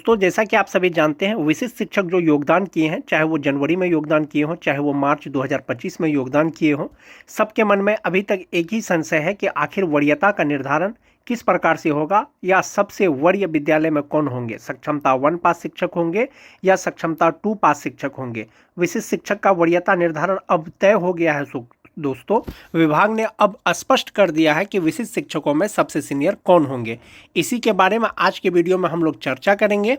तो जैसा कि आप सभी जानते हैं, विशिष्ट शिक्षक जो योगदान किए हैं, चाहे वो जनवरी में योगदान किए हों, चाहे वो मार्च 2025 में योगदान किए हों, सबके मन में अभी तक एक ही संशय है कि आखिर वरीयता का निर्धारण किस प्रकार से होगा या सबसे वरीय विद्यालय में कौन होंगे, सक्षमता 1 पास शिक्षक होंगे या सक्षमता 2 पास शिक्षक होंगे। विशिष्ट शिक्षक का वरीयता निर्धारण अब तय हो गया है दोस्तों। विभाग ने अब स्पष्ट कर दिया है कि विशिष्ट शिक्षकों में सबसे सीनियर कौन होंगे। इसी के बारे में आज के वीडियो में हम लोग चर्चा करेंगे।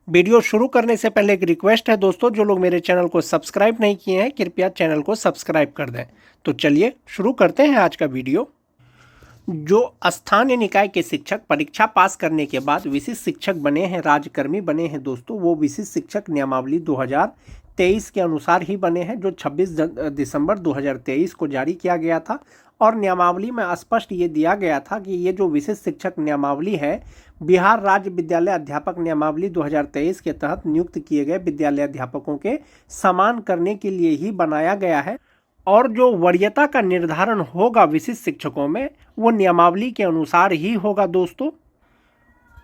वीडियो शुरू करने से पहले एक रिक्वेस्ट है दोस्तों, जो लोग मेरे चैनल को सब्सक्राइब नहीं किए हैं कृपया चैनल को सब्सक्राइब कर दें। तो चलिए शुरू करते हैं आज का वीडियो। जो स्थानीय निकाय के शिक्षक परीक्षा पास करने के बाद विशिष्ट शिक्षक बने हैं, राज्यकर्मी बने हैं दोस्तों, वो विशिष्ट शिक्षक नियमावली 2023 के अनुसार ही बने हैं, जो 26 दिसंबर 2023 को जारी किया गया था। और नियमावली में स्पष्ट ये दिया गया था कि ये जो विशिष्ट शिक्षक नियमावली है, बिहार राज्य विद्यालय अध्यापक नियमावली 2023 के तहत नियुक्त किए गए विद्यालय अध्यापकों के समान करने के लिए ही बनाया गया है। और जो वरीयता का निर्धारण होगा विशिष्ट शिक्षकों में, वो नियमावली के अनुसार ही होगा दोस्तों।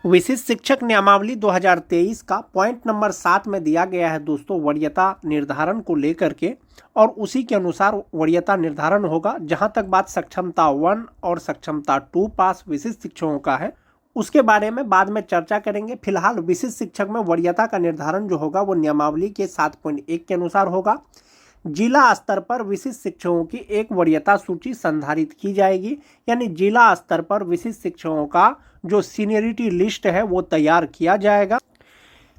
विशिष्ट शिक्षक नियमावली 2023 का पॉइंट नंबर 7 में दिया गया है दोस्तों वरीयता निर्धारण को लेकर के, और उसी के अनुसार वरीयता निर्धारण होगा। जहां तक बात सक्षमता 1 और सक्षमता 2 पास विशिष्ट शिक्षकों का है, उसके बारे में बाद में चर्चा करेंगे। फिलहाल विशिष्ट शिक्षक में वरीयता का निर्धारण जो होगा वो नियमावली के 7.1 के अनुसार होगा। जिला स्तर पर विशिष्ट शिक्षकों की एक वरीयता सूची संधारित की जाएगी, यानी जिला स्तर पर विशिष्ट शिक्षकों का जो सीनियरिटी लिस्ट है वो तैयार किया जाएगा।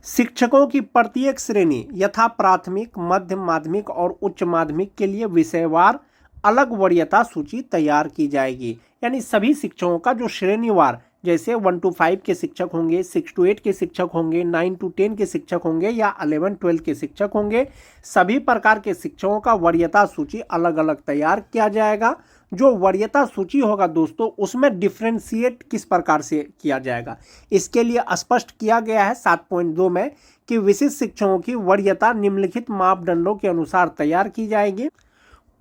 शिक्षकों की प्रत्येक श्रेणी यथा प्राथमिक, मध्य माध्यमिक और उच्च माध्यमिक के लिए विषयवार अलग वरीयता सूची तैयार की जाएगी। यानी सभी शिक्षकों का जो श्रेणीवार, जैसे 1 to 5 के शिक्षक होंगे, 6 to 8 के शिक्षक होंगे, 9 to 10 के शिक्षक होंगे या 11-12 के शिक्षक होंगे, सभी प्रकार के शिक्षकों का वरीयता सूची अलग अलग तैयार किया जाएगा। जो वरीयता सूची होगा दोस्तों, उसमें डिफ्रेंशिएट किस प्रकार से किया जाएगा, इसके लिए स्पष्ट किया गया है 7.2 में कि विशिष्ट शिक्षकों की वरीयता निम्नलिखित मापदंडों के अनुसार तैयार की जाएगी।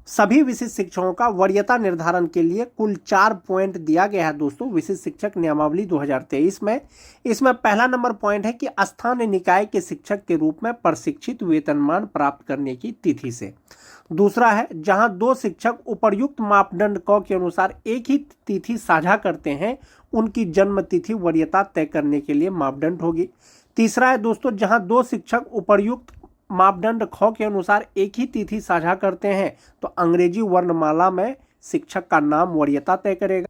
सभी विशिष्ट शिक्षकों का वरीयता निर्धारण के लिए कुल 4 पॉइंट दिया गया है दोस्तों विशिष्ट शिक्षक नियमावली 2023 में। इसमें पहला नंबर पॉइंट है कि स्थानीय निकाय के शिक्षक के रूप में प्रशिक्षित वेतनमान प्राप्त करने की तिथि से। दूसरा है, जहां 2 शिक्षक उपर्युक्त मापदंड क के अनुसार एक ही तिथि साझा करते हैं, उनकी जन्म तिथि वरीयता तय करने के लिए मापदंड होगी। तीसरा है दोस्तों, जहां 2 शिक्षक उपर्युक्त मापदंड ख के अनुसार एक ही तिथि साझा करते हैं, तो अंग्रेजी वर्णमाला में शिक्षक का नाम वरीयता तय करेगा।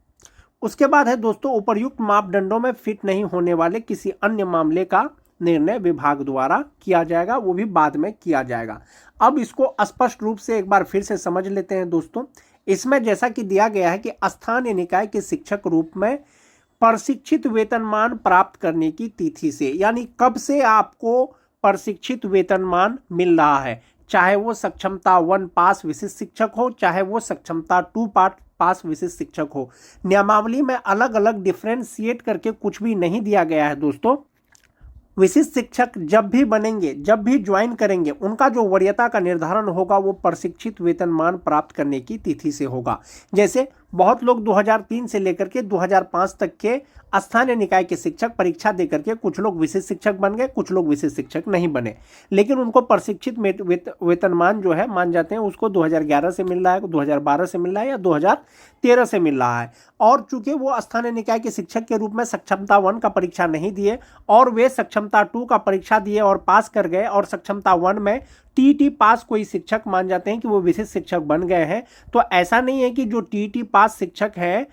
उसके बाद है दोस्तों, उपर्युक्त मापदंडों में फिट नहीं होने वाले किसी अन्य मामले का निर्णय विभाग द्वारा किया जाएगा, वो भी बाद में किया जाएगा। अब इसको स्पष्ट रूप से एक बार फिर से समझ लेते हैं दोस्तों। इसमें जैसा कि दिया गया है कि स्थानीय निकाय के शिक्षक रूप में प्रशिक्षित वेतनमान प्राप्त करने की तिथि से, यानी कब से आपको प्रशिक्षित वेतनमान मिल रहा है, चाहे वो सक्षमता 1 पास विशिष्ट शिक्षक हो, चाहे वो सक्षमता 2 पास विशिष्ट शिक्षक हो। नियमावली में अलग अलग डिफ्रेंशिएट करके कुछ भी नहीं दिया गया है दोस्तों। विशिष्ट शिक्षक जब भी बनेंगे, जब भी ज्वाइन करेंगे, उनका जो वरीयता का निर्धारण होगा वो प्रशिक्षित वेतनमान प्राप्त करने की तिथि से होगा। जैसे बहुत लोग 2003 से लेकर के 2005 तक के स्थानीय निकाय के शिक्षक परीक्षा देकर के कुछ लोग विशिष्ट शिक्षक बन गए, कुछ लोग विशिष्ट शिक्षक नहीं बने, लेकिन उनको प्रशिक्षित वेतनमान जो है मान जाते हैं उसको 2011 से मिल रहा है, 2012 से मिल रहा है या 2013 से मिल रहा है। और चूंकि वो स्थानीय निकाय के शिक्षक के रूप में सक्षमता 1 का परीक्षा नहीं दिए और वे सक्षमता 2 का परीक्षा दिए और पास कर गए, और सक्षमता 1 में टीईटी पास कोई शिक्षक मान जाते हैं कि वो विशिष्ट शिक्षक बन गए हैं। तो ऐसा नहीं है कि जो टीईटी पास शिक्षक है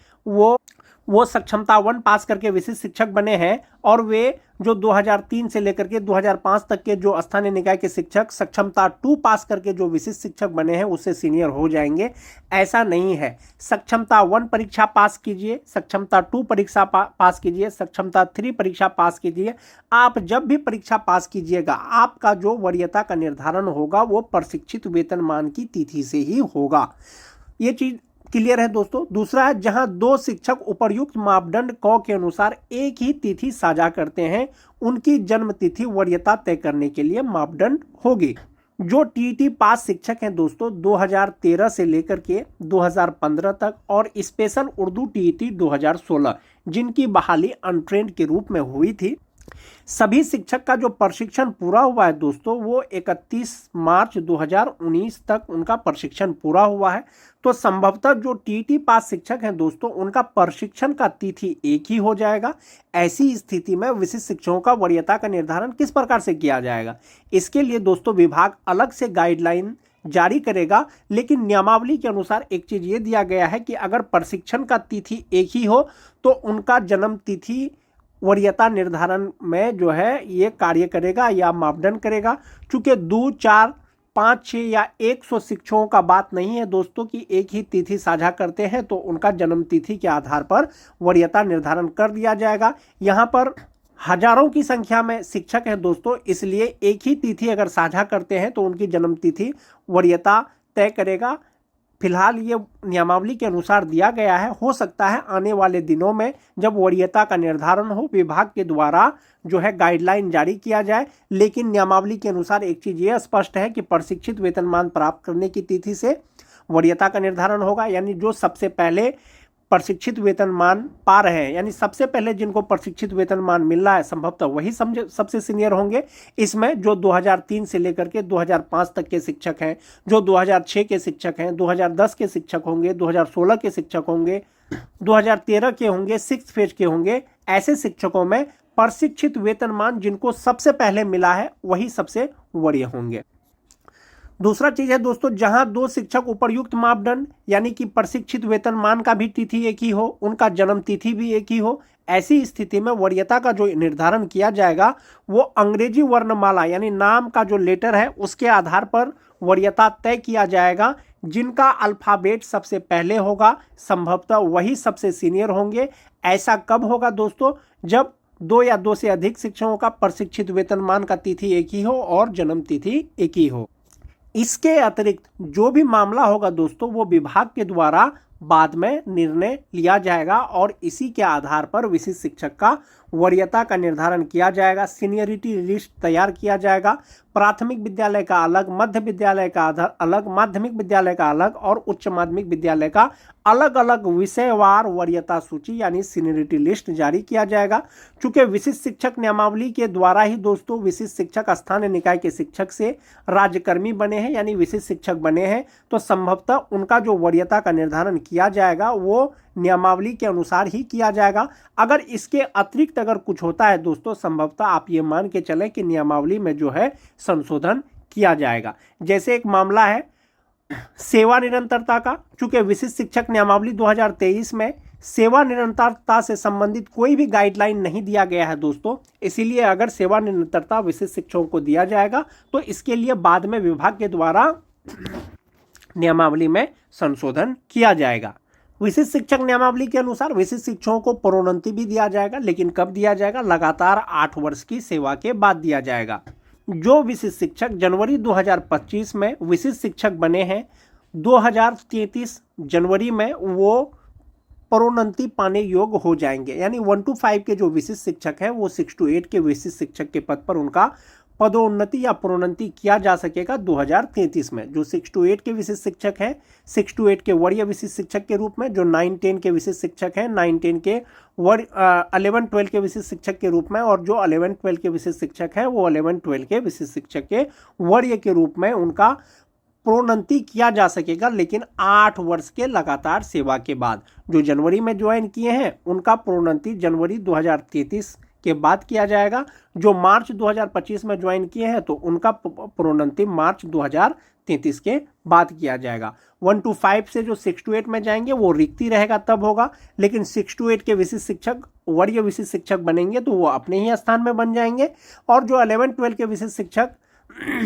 वो सक्षमता 1 पास करके विशिष्ट शिक्षक बने हैं और वे जो 2003 से लेकर के 2005 तक के जो स्थानीय निकाय के शिक्षक सक्षमता 2 पास करके जो विशिष्ट शिक्षक बने हैं उससे सीनियर हो जाएंगे। ऐसा नहीं है। सक्षमता 1 परीक्षा पास कीजिए, सक्षमता 2 परीक्षा पास कीजिए, सक्षमता 3 परीक्षा पास कीजिए। आप जब भी परीक्षा पास कीजिएगा, आपका जो वरीयता का निर्धारण होगा वो प्रशिक्षित वेतनमान की तिथि से ही होगा। ये चीज क्लियर है दोस्तों। दूसरा है, जहां 2 शिक्षक उपर्युक्त मापदंड क के अनुसार एक ही तिथि साझा करते हैं, उनकी जन्म तिथि वरीयता तय करने के लिए मापदंड होगी। जो टीईटी पास शिक्षक हैं दोस्तों 2013 से लेकर के 2015 तक, और स्पेशल उर्दू टीईटी 2016 जिनकी बहाली अनट्रेंड के रूप में हुई थी, सभी शिक्षक का जो प्रशिक्षण पूरा हुआ है दोस्तों वो 31 मार्च 2019 तक उनका प्रशिक्षण पूरा हुआ है। तो संभवतः जो टीईटी पास शिक्षक हैं दोस्तों उनका प्रशिक्षण का तिथि एक ही हो जाएगा। ऐसी स्थिति में विशिष्ट शिक्षकों का वरीयता का निर्धारण किस प्रकार से किया जाएगा, इसके लिए दोस्तों विभाग अलग से गाइडलाइन जारी करेगा। लेकिन नियमावली के अनुसार एक चीज ये दिया गया है कि अगर प्रशिक्षण का तिथि एक ही हो तो उनका जन्म तिथि वरीयता निर्धारण में जो है ये कार्य करेगा या मापदंड करेगा। चूंकि 2, 4, 5, 6 या 100 शिक्षकों का बात नहीं है दोस्तों कि एक ही तिथि साझा करते हैं तो उनका जन्म तिथि के आधार पर वरीयता निर्धारण कर दिया जाएगा। यहाँ पर हजारों की संख्या में शिक्षक हैं दोस्तों, इसलिए एक ही तिथि अगर साझा करते हैं तो उनकी जन्म तिथि वरीयता तय करेगा। फिलहाल ये नियमावली के अनुसार दिया गया है। हो सकता है आने वाले दिनों में जब वरीयता का निर्धारण हो विभाग के द्वारा जो है गाइडलाइन जारी किया जाए। लेकिन नियमावली के अनुसार एक चीज़ ये स्पष्ट है कि प्रशिक्षित वेतनमान प्राप्त करने की तिथि से वरीयता का निर्धारण होगा। यानी जो सबसे पहले प्रशिक्षित वेतनमान पा रहे हैं, यानी सबसे पहले जिनको प्रशिक्षित वेतनमान मिल रहा है संभवतः वही सबसे सीनियर होंगे। इसमें जो 2003 से लेकर के 2005 तक के शिक्षक हैं, जो 2006 के शिक्षक हैं, 2010 के शिक्षक होंगे, 2016 के शिक्षक होंगे, 2013 के होंगे, 6th फेज के होंगे। ऐसे शिक्षकों में प्रशिक्षित वेतनमान जिनको सबसे पहले मिला है वही सबसे वरीय होंगे। दूसरा चीज है दोस्तों, जहां 2 शिक्षक उपर्युक्त मापदंड यानी कि प्रशिक्षित वेतनमान का भी तिथि एक ही हो, उनका जन्म तिथि भी एक ही हो, ऐसी स्थिति में वरीयता का जो निर्धारण किया जाएगा वो अंग्रेजी वर्णमाला यानी नाम का जो लेटर है उसके आधार पर वरीयता तय किया जाएगा। जिनका अल्फाबेट सबसे पहले होगा संभवतः वही सबसे सीनियर होंगे। ऐसा कब होगा दोस्तों, जब 2 या 2 से अधिक शिक्षकों का प्रशिक्षित वेतनमान का तिथि एक ही हो और जन्म तिथि एक ही हो। इसके अतिरिक्त जो भी मामला होगा दोस्तों वो विभाग के द्वारा बाद में निर्णय लिया जाएगा और इसी के आधार पर विशिष्ट शिक्षक का वरीयता का निर्धारण किया जाएगा। सीनियरिटी लिस्ट तैयार किया जाएगा। प्राथमिक विद्यालय का अलग, मध्य विद्यालय का अलग, माध्यमिक विद्यालय का अलग और उच्च माध्यमिक विद्यालय का अलग अलग विषयवार वरीयता सूची यानी सीनियरिटी लिस्ट जारी किया जाएगा। चूंकि विशिष्ट शिक्षक नियमावली के द्वारा ही दोस्तों विशिष्ट शिक्षक स्थानीय निकाय के शिक्षक से राज्यकर्मी बने हैं यानी विशिष्ट शिक्षक बने हैं, तो संभवतः उनका जो वरीयता का निर्धारण किया जाएगा वो नियमावली के अनुसार ही किया जाएगा। अगर इसके अतिरिक्त अगर कुछ होता है दोस्तों संभवतः आप ये मान के चलें कि नियमावली में जो है संशोधन किया जाएगा। जैसे एक मामला है सेवा निरंतरता का। चूंकि विशिष्ट शिक्षक नियमावली 2023 में सेवा निरंतरता से संबंधित कोई भी गाइडलाइन नहीं दिया गया है दोस्तों, इसीलिए अगर सेवा निरंतरता विशिष्ट शिक्षकों को दिया जाएगा तो इसके लिए बाद में विभाग के द्वारा नियमावली में संशोधन किया जाएगा। विशिष्ट शिक्षक नियमावली के अनुसार विशिष्ट शिक्षकों को प्रोन्नति भी दिया जाएगा, लेकिन कब दिया जाएगा, लगातार 8 वर्ष की सेवा के बाद दिया जाएगा। जो विशिष्ट शिक्षक जनवरी 2025 में विशिष्ट शिक्षक बने हैं 2033 जनवरी में वो प्रोन्नति पाने योग्य हो जाएंगे। यानी 1 to 5 के जो विशिष्ट शिक्षक हैं वो 6 to 8 के विशिष्ट शिक्षक के पद पर उनका पदोन्नति या प्रोन्नति किया जा सकेगा 2033 में। जो 6 to 8 के विशिष्ट शिक्षक हैं 6 to 8 के वरीय विशिष्ट शिक्षक के रूप में, जो 9, 10 के विशिष्ट शिक्षक हैं 9, 10 के 11, 12 के विशिष्ट शिक्षक के रूप में, और जो 11, 12 के विशिष्ट शिक्षक हैं वो 11, 12 के विशिष्ट शिक्षक के वरीय के रूप में उनका प्रोन्नति किया जा सकेगा, लेकिन 8 वर्ष के लगातार सेवा के बाद। जो जनवरी में ज्वाइन किए हैं उनका प्रोन्नति जनवरी 2033 के बाद किया जाएगा। जो मार्च 2025 में ज्वाइन किए हैं तो उनका प्रोन्नति मार्च 2033 के बाद किया जाएगा। 1 to 5 से जो 6 to 8 में जाएंगे वो रिक्ति रहेगा तब होगा, लेकिन 6 to 8 के विशिष्ट शिक्षक वरीय विशिष्ट शिक्षक बनेंगे तो वो अपने ही स्थान में बन जाएंगे, और जो 11, 12 के विशिष्ट शिक्षक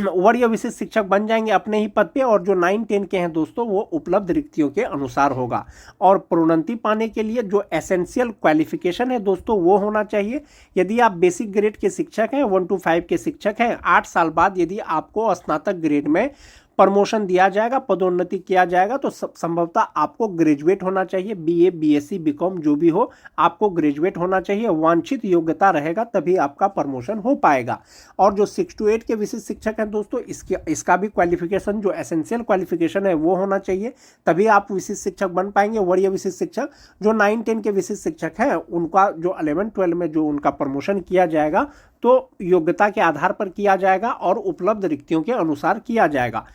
वरीय विशिष्ट शिक्षक बन जाएंगे अपने ही पद पे, और जो 9, 10 के हैं दोस्तों वो उपलब्ध रिक्तियों के अनुसार होगा। और प्रोन्नति पाने के लिए जो एसेंशियल क्वालिफिकेशन है दोस्तों वो होना चाहिए। यदि आप बेसिक ग्रेड के शिक्षक हैं, 1 to 5 के शिक्षक हैं, 8 साल बाद यदि आपको स्नातक ग्रेड में प्रमोशन दिया जाएगा, पदोन्नति किया जाएगा, तो संभवतः आपको ग्रेजुएट होना चाहिए। बीए, बीएससी, बीकॉम जो भी हो, आपको ग्रेजुएट होना चाहिए। वांछित योग्यता रहेगा तभी आपका प्रमोशन हो पाएगा। और जो 6 to 8 के विशिष्ट शिक्षक हैं दोस्तों, इसका भी क्वालिफिकेशन जो एसेंशियल क्वालिफिकेशन है वो होना चाहिए, तभी आप विशिष्ट शिक्षक बन पाएंगे। वरीय विशिष्ट शिक्षक जो 9-10 के विशिष्ट शिक्षक हैं, उनका जो 11-12 में जो उनका प्रमोशन किया जाएगा तो योग्यता के आधार पर किया जाएगा और उपलब्ध रिक्तियों के अनुसार किया जाएगा।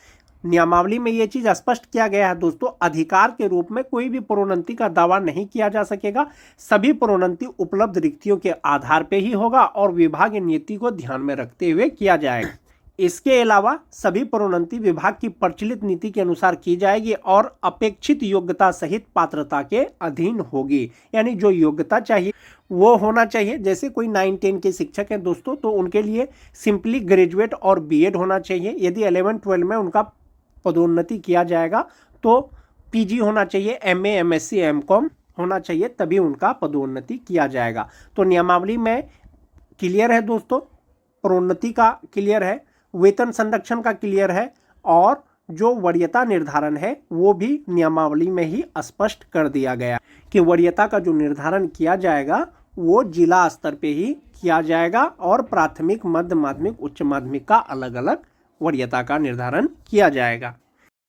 नियमावली में यह चीज स्पष्ट किया गया है दोस्तों, अधिकार के रूप में कोई भी प्रोन्नति का दावा नहीं किया जा सकेगा। सभी प्रोन्नति उपलब्ध रिक्तियों के आधार पर ही होगा और विभागीय नीति को ध्यान में रखते हुए किया जाएगा। इसके अलावा सभी प्रोन्नति विभाग की प्रचलित नीति के अनुसार की जाएगी और अपेक्षित योग्यता सहित पात्रता के अधीन होगी। यानी जो योग्यता चाहिए वो होना चाहिए। जैसे कोई 9-10 के शिक्षक हैं दोस्तों, तो उनके लिए सिंपली ग्रेजुएट और बीएड होना चाहिए। यदि 11-12 में उनका पदोन्नति किया जाएगा तो पीजी होना चाहिए, एमए, एमएससी, एमकॉम होना चाहिए, तभी उनका पदोन्नति किया जाएगा। तो नियमावली में क्लियर है दोस्तों, प्रोन्नति का क्लियर है, वेतन संरक्षण का क्लियर है, और जो वरीयता निर्धारण है वो भी नियमावली में ही स्पष्ट कर दिया गया कि वरीयता का जो निर्धारण किया जाएगा वो जिला स्तर पे ही किया जाएगा और प्राथमिक, मध्य माध्यमिक, उच्च माध्यमिक का अलग अलग वरीयता का निर्धारण किया जाएगा।